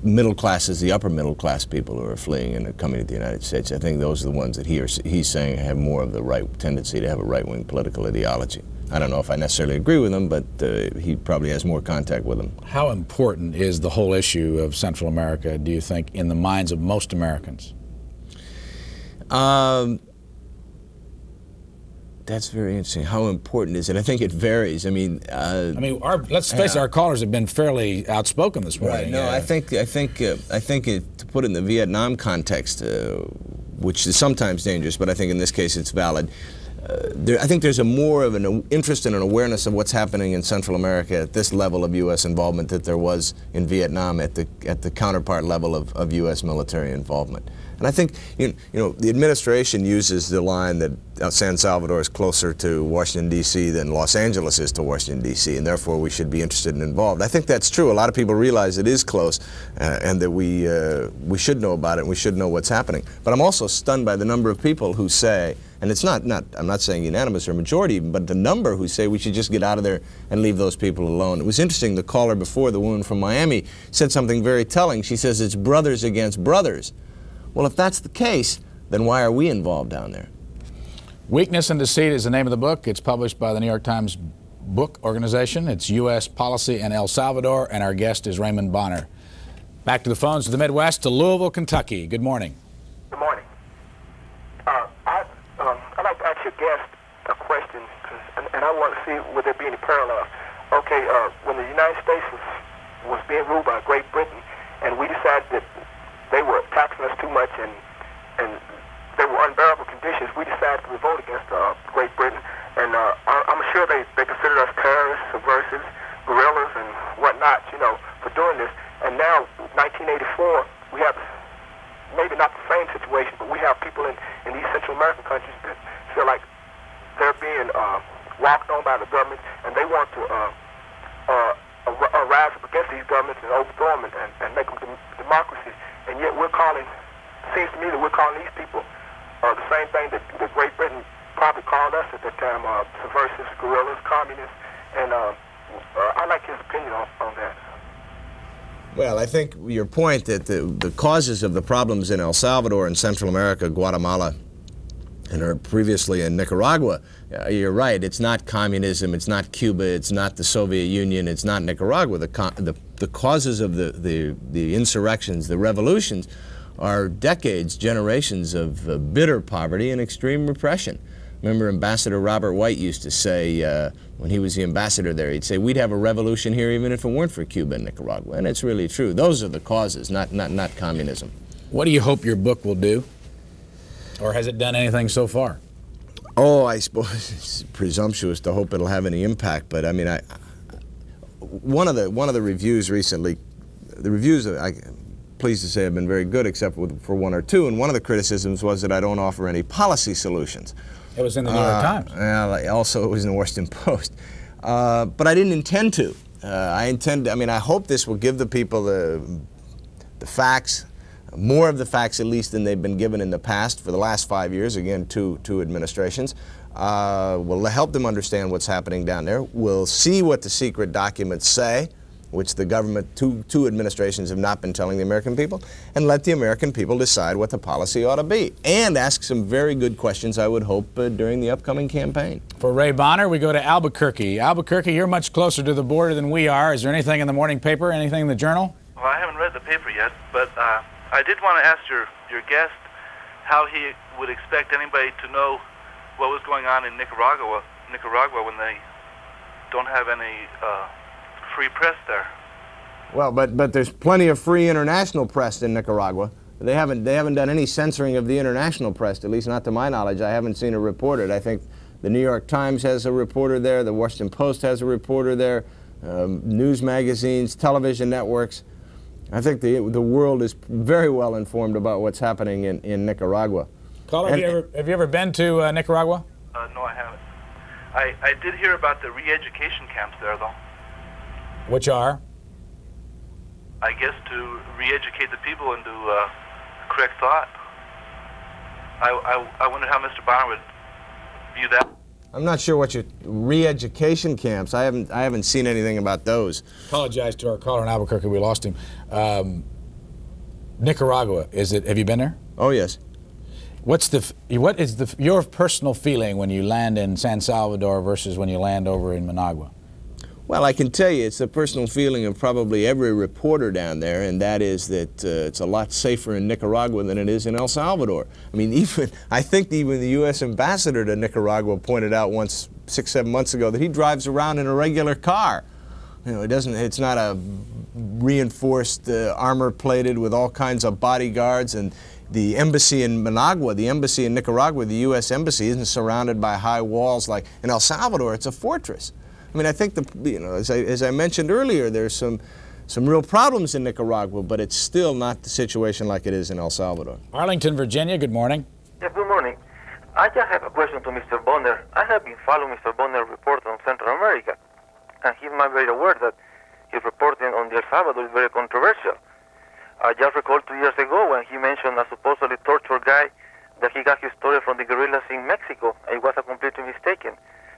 middle classes, the upper middle class people who are fleeing and are coming to the United States. I think those are the ones that he's saying have more of the right tendency to have a right-wing political ideology. I don't know if I necessarily agree with him, but he probably has more contact with them. How important is the whole issue of Central America, do you think, in the minds of most Americans? That's very interesting. How important is it? I think it varies. I mean, let's face it. Our callers have been fairly outspoken this morning. Right. No, I think to put it in the Vietnam context, which is sometimes dangerous, but I think in this case it's valid. I think there's more of an interest and an awareness of what's happening in Central America at this level of U.S. involvement that there was in Vietnam at the counterpart level of U.S. military involvement. And I think the administration uses the line that San Salvador is closer to Washington, D.C. than Los Angeles is to Washington, D.C., and therefore we should be interested and involved. I think that's true. A lot of people realize it is close and that we should know about it and we should know what's happening. But I'm also stunned by the number of people who say, and it's not, I'm not saying unanimous or majority, but the number who say we should just get out of there and leave those people alone. It was interesting, the caller before, the woman from Miami, said something very telling. She says it's brothers against brothers. Well, if that's the case, then why are we involved down there? Weakness and Deceit is the name of the book. It's published by the New York Times Book Organization. It's U.S. Policy in El Salvador, and our guest is Raymond Bonner. Back to the phones of the Midwest, to Louisville, Kentucky. Good morning. Good morning. I'd like to ask your guest a question, and I want to see would there be any parallel. Okay, when the United States was being ruled by Great Britain, and we decided that they were taxing us too much and they were unbearable conditions, we decided to revolt against Great Britain. And I'm sure they considered us terrorists, subversives, guerrillas, and whatnot, you know, for doing this. And now, 1984, we have maybe not the same situation, but we have people in these Central American countries that feel like they're being walked on by the government, and they want to rise up against these governments and overthrow them and make them democracies. And yet we're calling, seems to me that we're calling these people the same thing that Great Britain probably called us at that time, subversives, guerrillas, communists, and I'd like his opinion on that. Well, I think your point that the causes of the problems in El Salvador and Central America, Guatemala, and previously in Nicaragua, you're right. It's not communism, it's not Cuba, it's not the Soviet Union, it's not Nicaragua. The causes of the insurrections, the revolutions, are decades, generations of bitter poverty and extreme repression. Remember, Ambassador Robert White used to say, when he was the ambassador there, he'd say, we'd have a revolution here even if it weren't for Cuba and Nicaragua. And it's really true. Those are the causes, not communism. What do you hope your book will do? Or has it done anything so far? Oh, I suppose it's presumptuous to hope it'll have any impact, but I mean, one of the reviews recently, the reviews, I'm pleased to say, have been very good except for one or two, and one of the criticisms was that I don't offer any policy solutions. It was in the New York Times. Well, also it was in the Washington Post. But I didn't intend to. I hope this will give the people the facts, more of the facts at least than they've been given in the past for the last 5 years, again, two administrations. We'll help them understand what's happening down there. We'll see what the secret documents say, which the government, two administrations have not been telling the American people, and let the American people decide what the policy ought to be. And ask some very good questions, I would hope, during the upcoming campaign. For Ray Bonner, we go to Albuquerque. Albuquerque, you're much closer to the border than we are. Is there anything in the morning paper, anything in the journal? Well, I haven't read the paper yet, but I did want to ask your guest how he would expect anybody to know what was going on in Nicaragua when they don't have any free press there. Well, but there's plenty of free international press in Nicaragua. They haven't done any censoring of the international press, at least not to my knowledge. I haven't seen it reported. I think the New York Times has a reporter there, the Washington Post has a reporter there, news magazines, television networks. I think the world is very well informed about what's happening in Nicaragua. Caller, have you ever been to Nicaragua? No, I haven't. I did hear about the re-education camps there, though. Which are? I guess to re-educate the people into correct thought. I wonder how Mr. Bonner would view that. I'm not sure what your re-education camps. I haven't seen anything about those. Apologize to our caller in Albuquerque. We lost him. Nicaragua, is it? Have you been there? Oh yes. What is your personal feeling when you land in San Salvador versus when you land over in Managua? Well, I can tell you it's the personal feeling of probably every reporter down there, and that is that it's a lot safer in Nicaragua than it is in El Salvador. I mean, I think even the U.S. ambassador to Nicaragua pointed out once 6-7 months ago that he drives around in a regular car. You know, it's not a reinforced, armor-plated with all kinds of bodyguards, and the embassy in Managua, the embassy in Nicaragua, the U.S. embassy isn't surrounded by high walls like in El Salvador. It's a fortress. I mean, I think as I mentioned earlier, there's some real problems in Nicaragua, but it's still not the situation like it is in El Salvador. Arlington, Virginia. Good morning. Yes, good morning. I just have a question to Mr. Bonner. I have been following Mr. Bonner's report on Central America, and he's not very aware that his reporting on El Salvador is very controversial. I just recall 2 years ago when he mentioned a supposedly tortured guy that he got his story from the guerrillas in Mexico. It was a completely mistaken.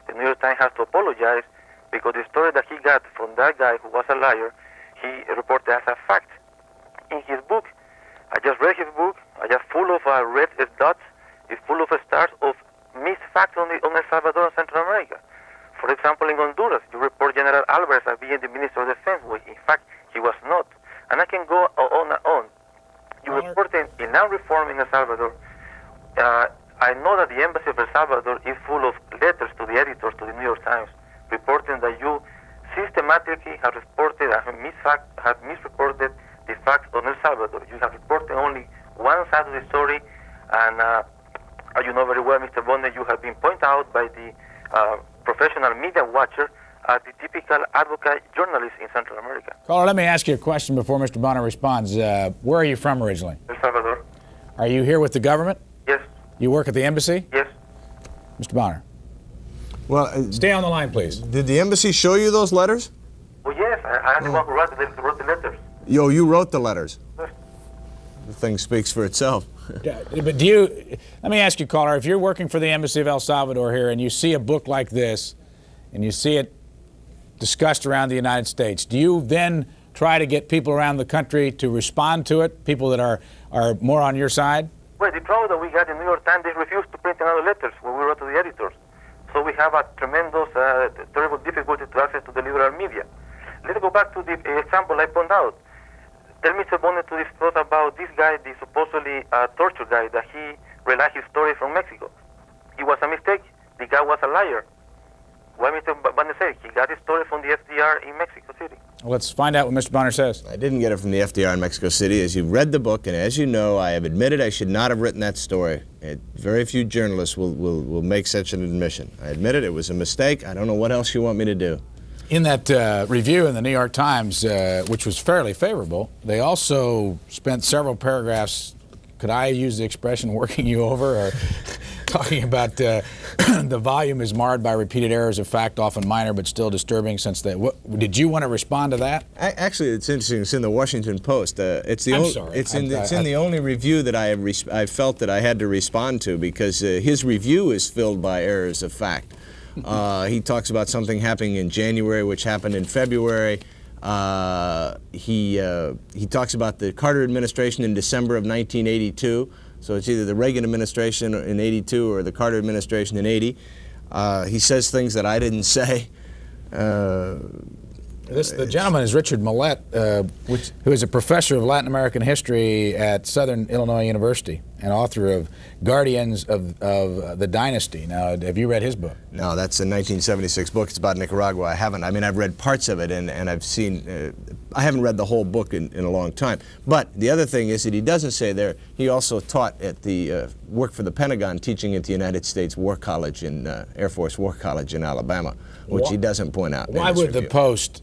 The New York Times has to apologize because the story that he got from that guy who was a liar, he reported as a fact. In his book, I just read his book, I just full of red dots, it's full of stars of missed facts on El Salvador and Central America. For example, in Honduras, you report General Alvarez as being the Minister of Defense, when in fact he was not. And I can go on and on. You reported in non-reform in El Salvador. I know that the embassy of El Salvador is full of letters to the editors, to the New York Times, reporting that you systematically have reported, have misreported the facts on El Salvador. You have reported only one side of the story, and as you know very well, Mr. Bonner, you have been pointed out by the professional media watcher as the typical advocate journalist in Central America. Caller, let me ask you a question before Mr. Bonner responds. Where are you from originally? El Salvador. Are you here with the government? Yes. You work at the embassy? Yes. Mr. Bonner. Well, stay on the line, please. Did the embassy show you those letters? Oh, yes. I am the one who wrote the letters. Yo, you wrote the letters. The thing speaks for itself. But do you, let me ask you, caller, if you're working for the Embassy of El Salvador here and you see a book like this and you see it discussed around the United States, do you then try to get people around the country to respond to it, people that are more on your side? Well, the problem that we got in New York Times, they refused to print another letters when we wrote to the editors. So we have a tremendous, terrible difficulty to access to the liberal media. Let's go back to the example I pointed out. Tell Mr. Bonnet to discuss about this guy, the supposedly torture guy, that he relied his story from Mexico. It was a mistake. The guy was a liar. Why Mr. Bonnet said he got his story from the FDR in Mexico City. Well, let's find out what Mr. Bonner says. I didn't get it from the FDR in Mexico City. As you've read the book, and as you know, I have admitted I should not have written that story. Very few journalists will make such an admission. I admit it. It was a mistake. I don't know what else you want me to do. In that review in the New York Times, which was fairly favorable, they also spent several paragraphs, could I use the expression working you over, or talking about the volume is marred by repeated errors of fact, often minor but still disturbing. Since that, did you want to respond to that? Actually, it's interesting. It's in the Washington Post. It's in the only review that I felt that I had to respond to, because his review is filled by errors of fact. He talks about something happening in January, which happened in February. He talks about the Carter administration in December of 1982. So it's either the Reagan administration in 82 or the Carter administration in 80. He says things that I didn't say. The gentleman is Richard Mullet, who is a professor of Latin American history at Southern Illinois University and author of Guardians of the Dynasty. Now, have you read his book? No, that's a 1976 book. It's about Nicaragua. I haven't. I mean, I've read parts of it, and I've seen, I haven't read the whole book in a long time. But the other thing is that he doesn't say there, he also taught at the, worked for the Pentagon, teaching at the United States War College in, Air Force War College in Alabama, which he doesn't point out. Why would the Post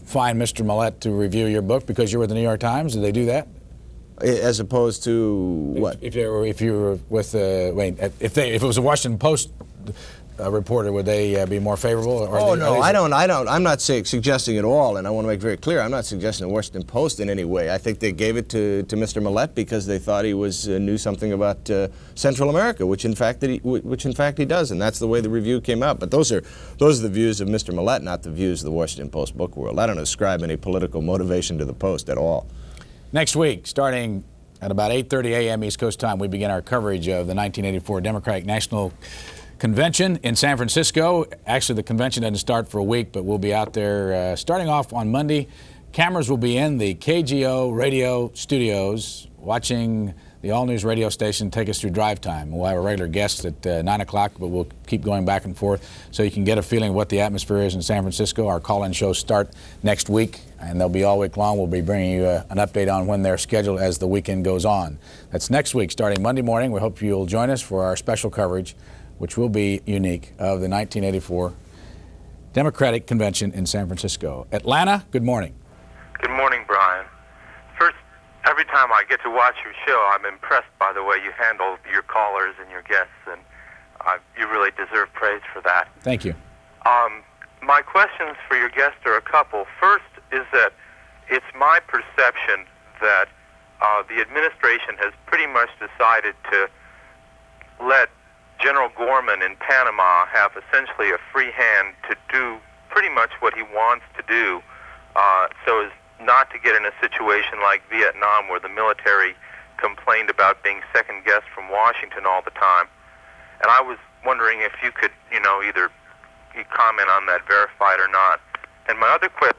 find Mr. Mullet to review your book? Because you were at the New York Times? Did they do that? As opposed to what? If you were with if it was a Washington Post reporter, would they be more favorable? Or oh no, I don't. I'm not suggesting at all, and I want to make very clear, I'm not suggesting the Washington Post in any way. I think they gave it to Mr. Mullet because they thought he knew something about Central America, which in fact he does, and that's the way the review came out. But those are the views of Mr. Mullet, not the views of the Washington Post book world. I don't ascribe any political motivation to the Post at all. Next week, starting at about 8:30 a.m. East Coast time, we begin our coverage of the 1984 Democratic National Convention in San Francisco. Actually, the convention doesn't start for a week, but we'll be out there starting off on Monday. Cameras will be in the KGO radio studios watching the all-news radio station take us through drive time. We'll have a regular guest at 9 o'clock, but we'll keep going back and forth so you can get a feeling of what the atmosphere is in San Francisco. Our call-in shows start next week, and they'll be all week long. We'll be bringing you an update on when they're scheduled as the weekend goes on. That's next week, starting Monday morning. We hope you'll join us for our special coverage, which will be unique, of the 1984 Democratic Convention in San Francisco. Atlanta, good morning. Good morning, Brian. First, every time I get to watch your show, I'm impressed by the way you handle your callers and your guests, and you really deserve praise for that. Thank you. My questions for your guest are a couple. First is that it's my perception that the administration has pretty much decided to let General Gorman in Panama have essentially a free hand to do pretty much what he wants to do, so as not to get in a situation like Vietnam where the military complained about being second-guessed from Washington all the time. And I was wondering if you could, either you comment on that, verified or not. And my other question,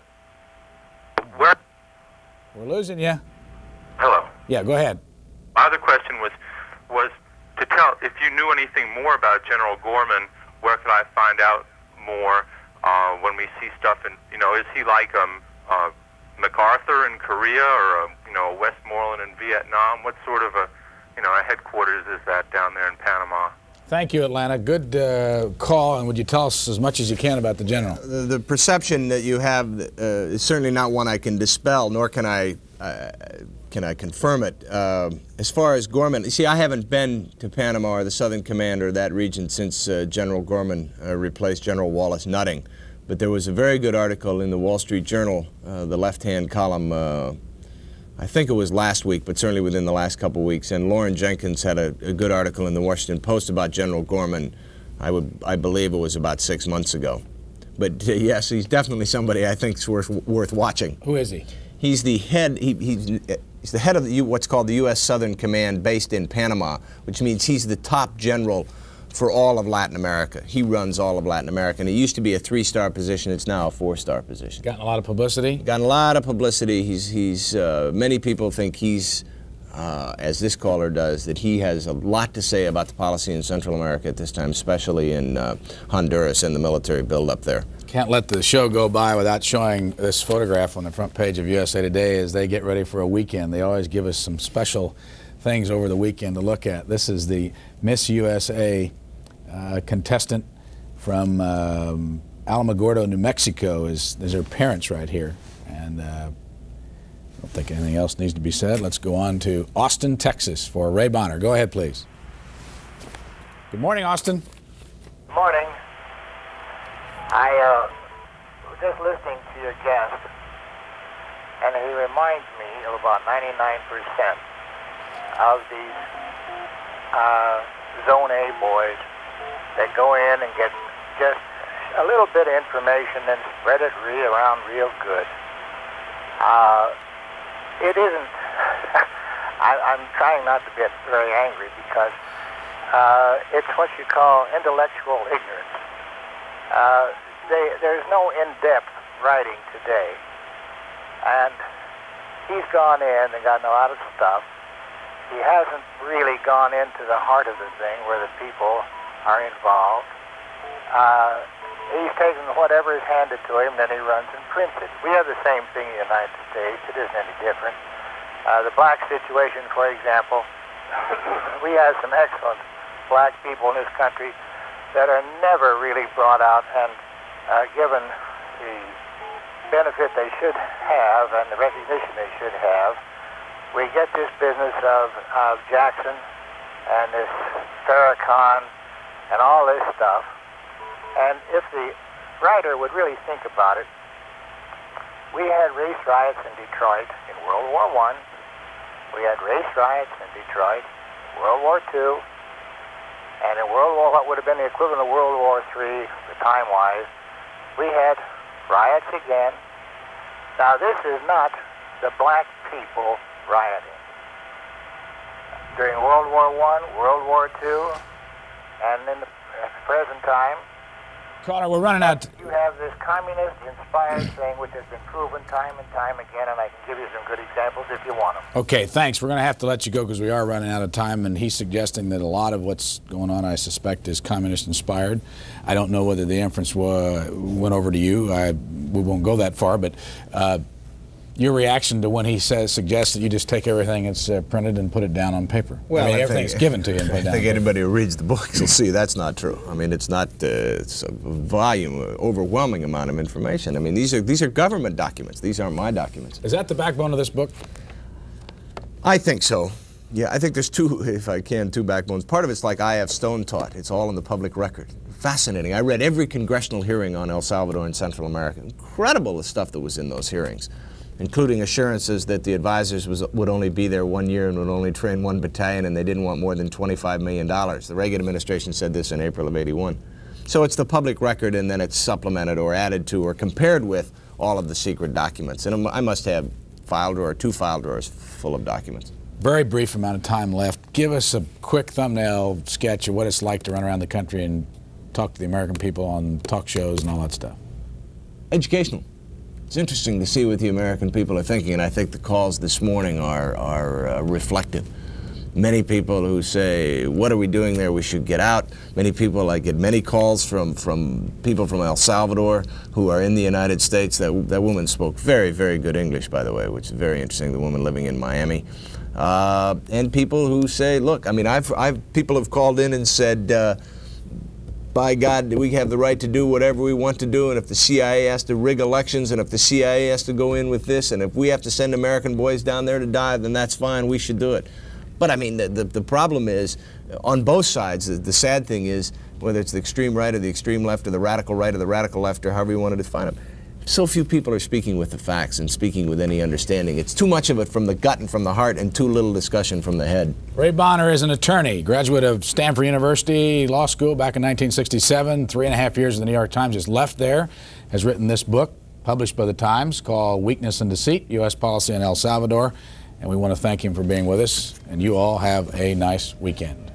We're losing you. Hello. Yeah, go ahead. My other question was to tell if you knew anything more about General Gorman. Where could I find out more when we see stuff? And is he like MacArthur in Korea or a Westmoreland in Vietnam? What sort of a headquarters is that down there in Panama? Thank you, Atlanta. Good call. And would you tell us as much as you can about the general? The perception that you have is certainly not one I can dispel, nor can I confirm it. As far as Gorman, see, I haven't been to Panama or the Southern Command or that region since General Gorman replaced General Wallace Nutting. But there was a very good article in the Wall Street Journal, the left-hand column, I think it was last week, but certainly within the last couple of weeks. And Lauren Jenkins had a good article in the Washington Post about General Gorman. I believe it was about 6 months ago. But yes, he's definitely somebody I think is worth watching. Who is he? He's the head. He's the head of what's called the U.S. Southern Command, based in Panama, which means he's the top general for all of Latin America. He runs all of Latin America, and it used to be a 3-star position. It's now a 4-star position. Gotten a lot of publicity? Gotten a lot of publicity. Many people think he's, as this caller does, that he has a lot to say about the policy in Central America at this time, especially in Honduras and the military buildup there. Can't let the show go by without showing this photograph on the front page of USA Today as they get ready for a weekend. They always give us some special things over the weekend to look at. This is the Miss USA contestant from Alamogordo, New Mexico. There's her parents right here. And I don't think anything else needs to be said. Let's go on to Austin, Texas for Ray Bonner. Go ahead, please. Good morning, Austin. Good morning. I was just listening to your guest, and he reminds me of about 99% of these Zone A boys that go in and get just a little bit of information and spread it around real good. It isn't, I'm trying not to get very angry because it's what you call intellectual ignorance. There's no in-depth writing today, and he's gone in and gotten a lot of stuff. He hasn't really gone into the heart of the thing where the people are involved. He's taken whatever is handed to him, then he runs and prints it. We have the same thing in the United States. It isn't any different. The black situation, for example, we have some excellent black people in this country that are never really brought out and given the benefit they should have and the recognition they should have. We get this business of Jackson and this Farrakhan and all this stuff. And if the writer would really think about it, we had race riots in Detroit in World War I. We had race riots in Detroit, World War II, and in World War, what would have been the equivalent of World War III, time-wise, we had riots again. Now, this is not the black people rioting. During World War I, World War II, and in the present time, Caller, we're running out. You have this communist-inspired thing which has been proven time and time again, and I can give you some good examples if you want them. Okay, thanks. We're going to have to let you go because we are running out of time, and he's suggesting that a lot of what's going on, I suspect, is communist-inspired. I don't know whether the inference went over to you. We won't go that far, but your reaction to when he suggests that you just take everything that's printed and put it down on paper. Well, I mean, everything's given to you and put down. I think anybody who reads the books will see that's not true. I mean, it's not it's a volume, overwhelming amount of information. I mean, these are government documents. These aren't my documents. Is that the backbone of this book? I think so. Yeah, I think there's two backbones. Part of it's like I.F. Stone taught. It's all in the public record. Fascinating. I read every congressional hearing on El Salvador and Central America. Incredible the stuff that was in those hearings. including assurances that the advisors would only be there 1 year and would only train 1 battalion, and they didn't want more than $25 million. The Reagan administration said this in April of '81. So it's the public record, and then it's supplemented or added to or compared with all of the secret documents. And I must have file drawer, 2 file drawers full of documents. Very brief amount of time left. Give us a quick thumbnail sketch of what it's like to run around the country and talk to the American people on talk shows and all that stuff. Educational. It's interesting to see what the American people are thinking, and I think the calls this morning are reflective. Many people who say, what are we doing there? We should get out. Many people, I get many calls from people from El Salvador who are in the United States. That woman spoke very, very good English, by the way, which is very interesting, the woman living in Miami. And people who say, look, I mean, people have called in and said, by God, we have the right to do whatever we want to do, and if the CIA has to rig elections, and if the CIA has to go in with this, and if we have to send American boys down there to die, then that's fine, we should do it. But I mean, the problem is, on both sides, the sad thing is, whether it's the extreme right or the extreme left or the radical right or the radical left or however you want to define them, so few people are speaking with the facts and speaking with any understanding. It's too much of it from the gut and from the heart and too little discussion from the head. Ray Bonner is an attorney, graduate of Stanford University Law School back in 1967, 3.5 years at the New York Times, just left there, has written this book, published by the Times, called Weakness and Deceit, U.S. Policy in El Salvador. And we want to thank him for being with us, and you all have a nice weekend.